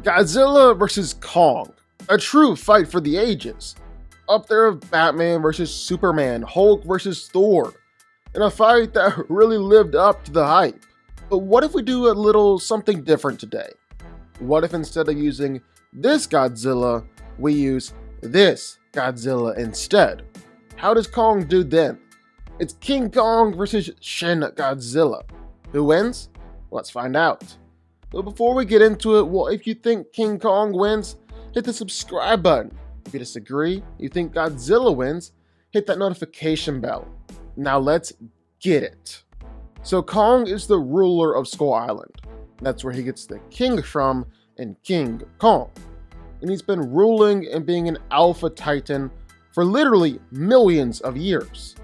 Godzilla versus Kong, a true fight for the ages. Up there with Batman versus Superman, Hulk versus Thor, in a fight that really lived up to the hype. But what if we do a little something different today? What if instead of using this Godzilla, we use this Godzilla instead? How does Kong do then? It's King Kong versus Shin Godzilla. Who wins? Let's find out. But before we get into it, well, if you think King Kong wins, hit the subscribe button. If you disagree, you think Godzilla wins, hit that notification bell. Now let's get it. So Kong is the ruler of Skull Island. That's where he gets the king from in King Kong. And he's been ruling and being an alpha titan for literally millions of years.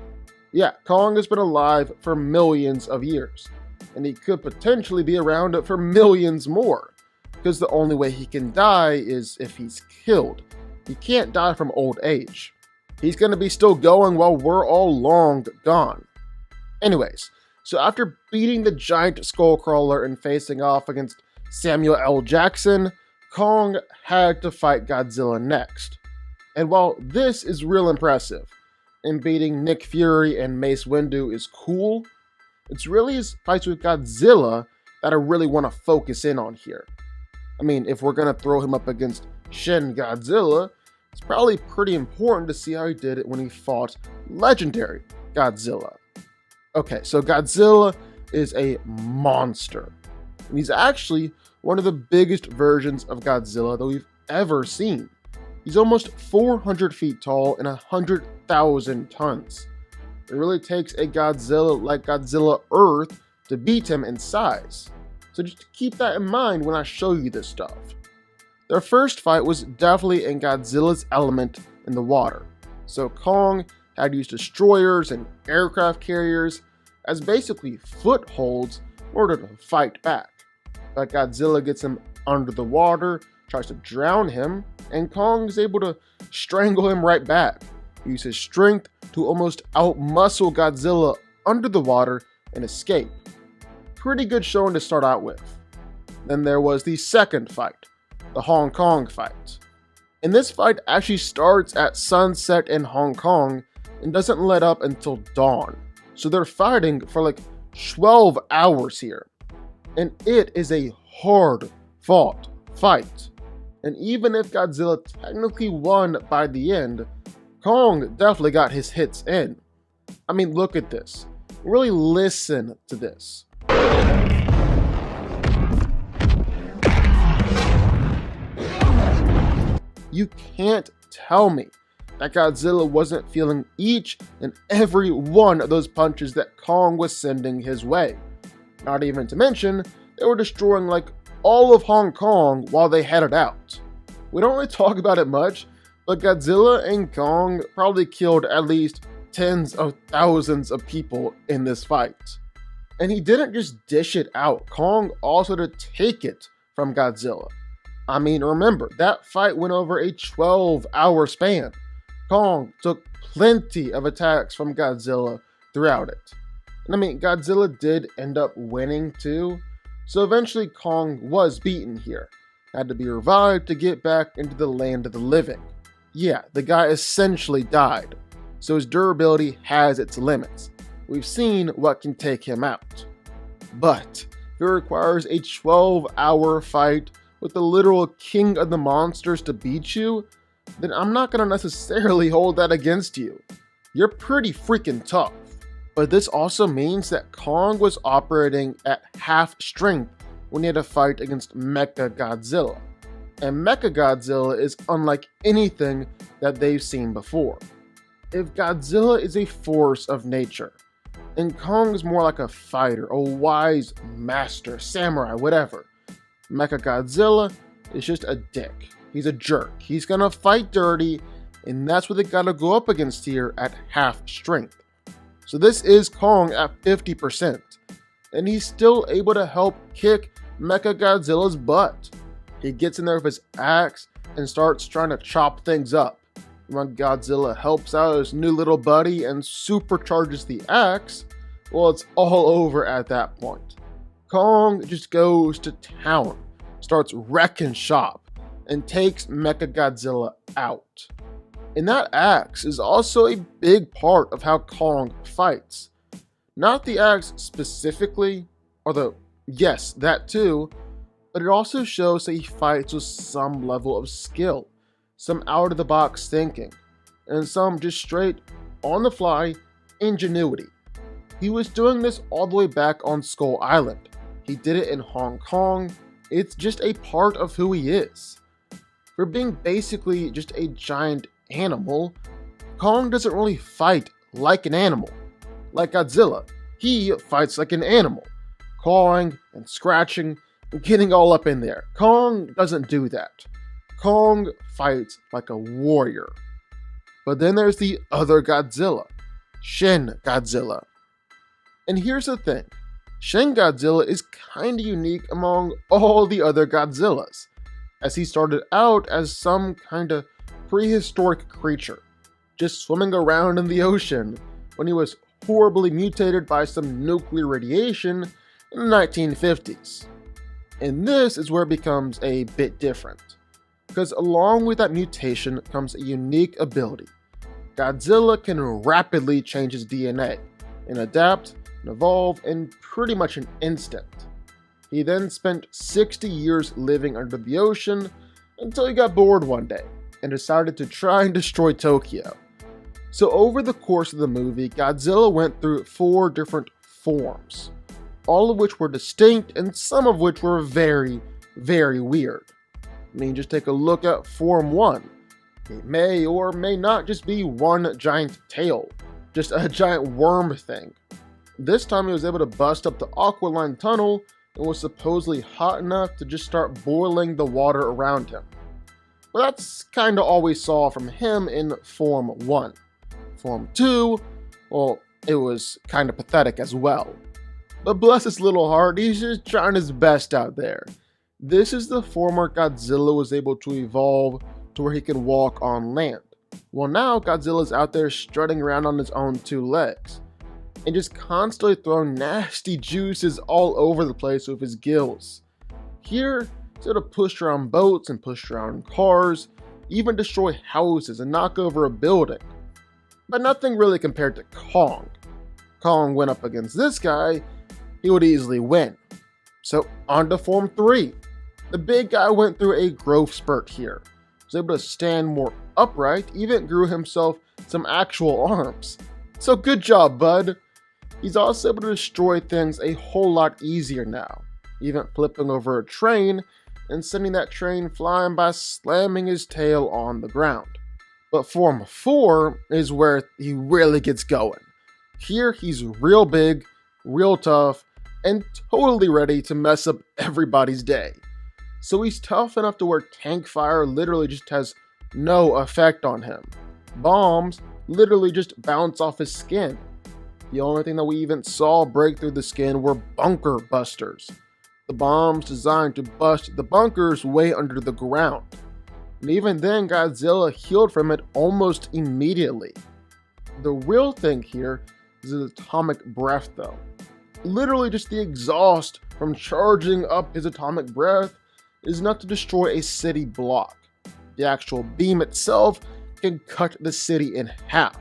Yeah, Kong has been alive for millions of years. And he could potentially be around for millions more. Because the only way he can die is if he's killed. He can't die from old age. He's going to be still going while we're all long gone. Anyways, so after beating the giant Skullcrawler and facing off against Samuel L. Jackson, Kong had to fight Godzilla next. And while this is real impressive, and beating Nick Fury and Mace Windu is cool, it's really his fights with Godzilla that I really want to focus in on here. I mean, if we're going to throw him up against Shin Godzilla, it's probably pretty important to see how he did it when he fought legendary Godzilla. Okay, so Godzilla is a monster. And he's actually one of the biggest versions of Godzilla that we've ever seen. He's almost 400 feet tall and 100,000 tons. It really takes a Godzilla like Godzilla Earth to beat him in size. So just keep that in mind when I show you this stuff. Their first fight was definitely in Godzilla's element in the water. So Kong had used destroyers and aircraft carriers as basically footholds in order to fight back. But Godzilla gets him under the water, tries to drown him, and Kong is able to strangle him right back. He uses his strength to almost outmuscle Godzilla under the water and escape. Pretty good showing to start out with. Then there was the second fight, the Hong Kong fight. And this fight actually starts at sunset in Hong Kong and doesn't let up until dawn. So they're fighting for like 12 hours here. And it is a hard fought fight. And even if Godzilla technically won by the end, Kong definitely got his hits in. I mean, look at this. Really listen to this. You can't tell me that Godzilla wasn't feeling each and every one of those punches that Kong was sending his way. Not even to mention, they were destroying like all of Hong Kong while they headed out. We don't really talk about it much, but Godzilla and Kong probably killed at least tens of thousands of people in this fight. And he didn't just dish it out, Kong also had to take it from Godzilla. I mean, remember, that fight went over a 12-hour span. Kong took plenty of attacks from Godzilla throughout it. And I mean, Godzilla did end up winning too, so eventually Kong was beaten here. Had to be revived to get back into the land of the living. Yeah, the guy essentially died, so his durability has its limits. We've seen what can take him out. But if it requires a 12-hour fight with the literal king of the monsters to beat you, then I'm not going to necessarily hold that against you. You're pretty freaking tough. But this also means that Kong was operating at half strength when he had to fight against Mecha Godzilla. And Mecha Godzilla is unlike anything that they've seen before. If Godzilla is a force of nature, and Kong is more like a fighter, a wise master, samurai, whatever, Mecha Godzilla is just a dick. He's a jerk. He's gonna fight dirty, and that's what they gotta go up against here at half strength. So this is Kong at 50%, and he's still able to help kick Mecha Godzilla's butt. He gets in there with his axe and starts trying to chop things up. When Godzilla helps out his new little buddy and supercharges the axe, well, it's all over at that point. Kong just goes to town, starts wrecking shop, and takes Mechagodzilla out. And that axe is also a big part of how Kong fights. Not the axe specifically, although yes, that too, but it also shows that he fights with some level of skill, some out-of-the-box thinking, and some just straight, on-the-fly ingenuity. He was doing this all the way back on Skull Island. He did it in Hong Kong. It's just a part of who he is. For being basically just a giant animal, Kong doesn't really fight like an animal. Like Godzilla, he fights like an animal, clawing and scratching and getting all up in there. Kong doesn't do that. Kong fights like a warrior. But then there's the other Godzilla, Shin Godzilla. And here's the thing, Shin Godzilla is kinda unique among all the other Godzillas, as he started out as some kinda prehistoric creature, just swimming around in the ocean when he was horribly mutated by some nuclear radiation in the 1950s. And this is where it becomes a bit different, because along with that mutation comes a unique ability. Godzilla can rapidly change his DNA and adapt and evolve in pretty much an instant. He then spent 60 years living under the ocean until he got bored one day and decided to try and destroy Tokyo. So over the course of the movie, Godzilla went through 4 different forms, all of which were distinct and some of which were very, very weird. I mean, just take a look at Form 1. It may or may not just be one giant tail, just a giant worm thing. This time he was able to bust up the Aqualine tunnel and was supposedly hot enough to just start boiling the water around him. But that's kinda all we saw from him in Form 1. Form 2, well, it was kinda pathetic as well. But bless his little heart, he's just trying his best out there. This is the form where Godzilla was able to evolve to where he can walk on land. Well, now Godzilla's out there strutting around on his own 2 legs, and just constantly throwing nasty juices all over the place with his gills. Here, he's able to push around boats and push around cars, even destroy houses and knock over a building. But nothing really compared to Kong. Kong went up against this guy, he would easily win. So on to Form 3. The big guy went through a growth spurt here. He was able to stand more upright, even grew himself some actual arms. So good job, bud. He's also able to destroy things a whole lot easier now, even flipping over a train and sending that train flying by slamming his tail on the ground. But Form 4 is where he really gets going. Here he's real big, real tough, and totally ready to mess up everybody's day. So he's tough enough to where tank fire literally just has no effect on him. Bombs literally just bounce off his skin. The only thing that we even saw break through the skin were bunker busters. The bombs designed to bust the bunkers way under the ground. And even then, Godzilla healed from it almost immediately. The real thing here is his atomic breath though. Literally just the exhaust from charging up his atomic breath is enough to destroy a city block. The actual beam itself can cut the city in half.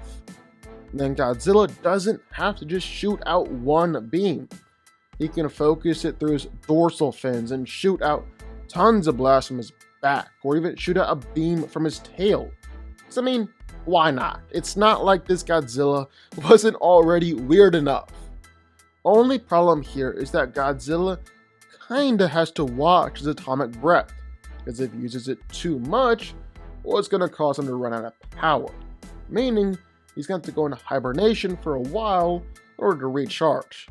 And then Godzilla doesn't have to just shoot out one beam. He can focus it through his dorsal fins and shoot out tons of blasts from his back, or even shoot out a beam from his tail. So I mean, why not? It's not like this Godzilla wasn't already weird enough. Only problem here is that Godzilla kinda has to watch his atomic breath, because if he uses it too much, well, it's gonna cause him to run out of power, meaning he's going to go into hibernation for a while in order to recharge.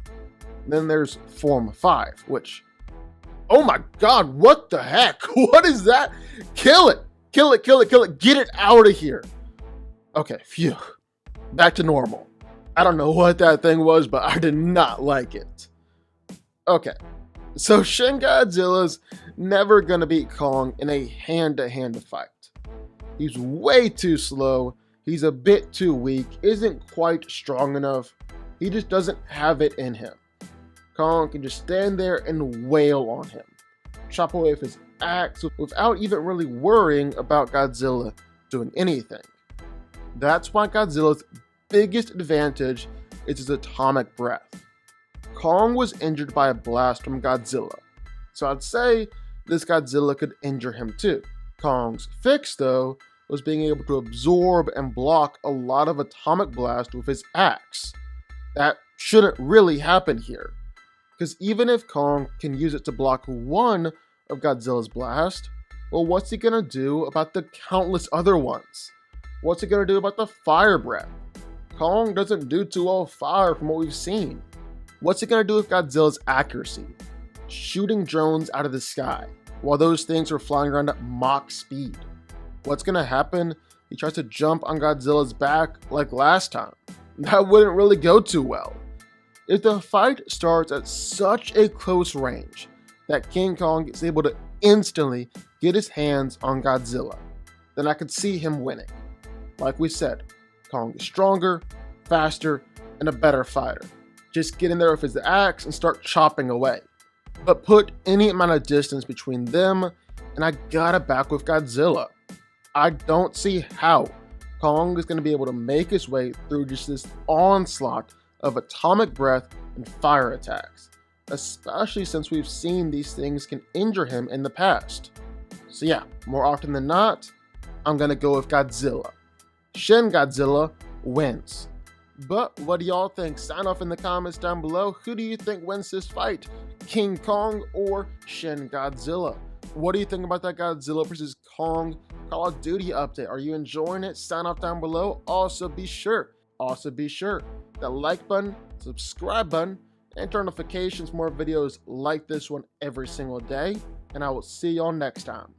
Then there's Form 5, which, oh my god, what the heck? What is that? Kill it! Kill it, kill it, kill it, get it out of here! Okay, phew. Back to normal. I don't know what that thing was, but I did not like it. Okay, so Shin Godzilla's never gonna beat Kong in a hand-to-hand fight. He's way too slow, he's a bit too weak, isn't quite strong enough, he just doesn't have it in him. Kong can just stand there and wail on him, chop away with his axe without even really worrying about Godzilla doing anything. That's why Godzilla's biggest advantage is his atomic breath. Kong was injured by a blast from Godzilla, so I'd say this Godzilla could injure him too. Kong's fix, though, was being able to absorb and block a lot of atomic blast with his axe. That shouldn't really happen here, because even if Kong can use it to block one of Godzilla's blast, well, what's he gonna do about the countless other ones? What's he gonna do about the fire breath? Kong doesn't do too well with fire from what we've seen. What's he gonna do with Godzilla's accuracy? Shooting drones out of the sky, while those things are flying around at Mach speed. What's gonna happen? He tries to jump on Godzilla's back like last time. That wouldn't really go too well. If the fight starts at such a close range that King Kong is able to instantly get his hands on Godzilla, then I could see him winning. Like we said, Kong is stronger, faster, and a better fighter. Just get in there with his axe and start chopping away. But put any amount of distance between them, and I gotta back with Godzilla. I don't see how Kong is going to be able to make his way through just this onslaught of atomic breath and fire attacks, especially since we've seen these things can injure him in the past. So yeah, more often than not, I'm going to go with Godzilla. Shin Godzilla wins. But what do y'all think? Sign off in the comments down below. Who do you think wins this fight? King Kong or Shin Godzilla? What do you think about that Godzilla versus Kong Call of Duty update? Are you enjoying it? Sign off down below. Also be sure that like button, subscribe button, and turn notifications for more videos like this one every single day. And I will see y'all next time.